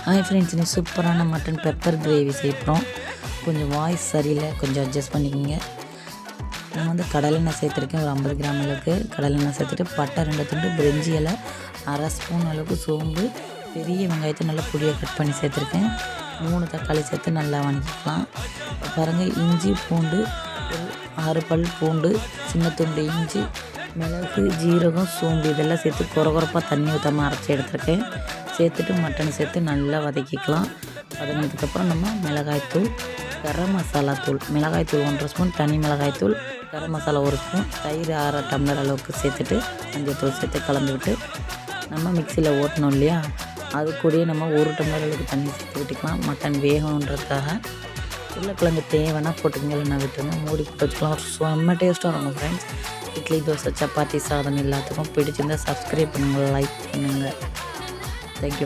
Hi friends, இன்னைக்கு சூப்பரான mutton pepper gravy செய்கிறோம். கொஞ்சம் வாய்ஸ் சரியில்லை, கொஞ்சம் அட்ஜஸ்ட் பண்ணிக்கோங்க. நான் வந்து கடலெண்ணெய் சேர்த்துருக்கேன். ஒரு 50 கிராம் அளவுக்கு கடலெண்ணெய் சேர்த்துட்டு பட்டை 2 துண்டு, பிரிஞ்சி இலை, அரை ஸ்பூன் அளவுக்கு சோம்பு, பெரிய வெங்காயத்தை நல்லா பொடியாக கட் பண்ணி சேர்த்துருக்கேன். 3 தக்காளி சேர்த்து நல்லா வதக்கிக்கலாம். பாருங்கள், இஞ்சி பூண்டு ஒரு 6 பல் பூண்டு, சின்ன துண்டு இஞ்சி, மிளகு, ஜீரகம், சோம்பு இதெல்லாம் சேர்த்து குறகுறப்பாக தண்ணி ஊற்றாமல் அரைச்சி எடுத்துருக்கேன். சேர்த்துட்டு மட்டன் சேர்த்து நல்லா வதக்கிக்கலாம். வதங்கினதுக்கப்புறம் நம்ம மிளகாய்த்தூள், கரம் மசாலா தூள், மிளகாய்த்தூள் 1 ஸ்பூன், தனி மிளகாய்த்தூள், கரம் மசாலா 1 ஸ்பூன், தயிர் 1/2 டம்ளர் அளவுக்கு சேர்த்துட்டு மஞ்சள்தூள் சேர்த்து கலந்து விட்டு நம்ம மிக்சியில் ஓட்டணும் இல்லையா, அது கூடயே நம்ம 1 டம்ளர் அளவுக்கு தண்ணி சேர்த்து விட்டுக்கலாம். மட்டன் வேகணுன்றதுக்காக. உருளைக்கிழங்கு தேவைன்னா போட்டுக்கங்க, இல்லைன்னா விட்டுருங்க. மூடி போட்டு வச்சுக்கலாம். செம்ம டேஸ்ட்டாக இருக்கும் ஃப்ரெண்ட்ஸ். இட்லி, தோசை, சப்பாத்தி, சாதம் எல்லாத்துக்கும் பிடிச்சிருந்தால் சப்ஸ்கிரைப் பண்ணுங்கள், லைக் பண்ணுங்கள். தேங்க்யூ.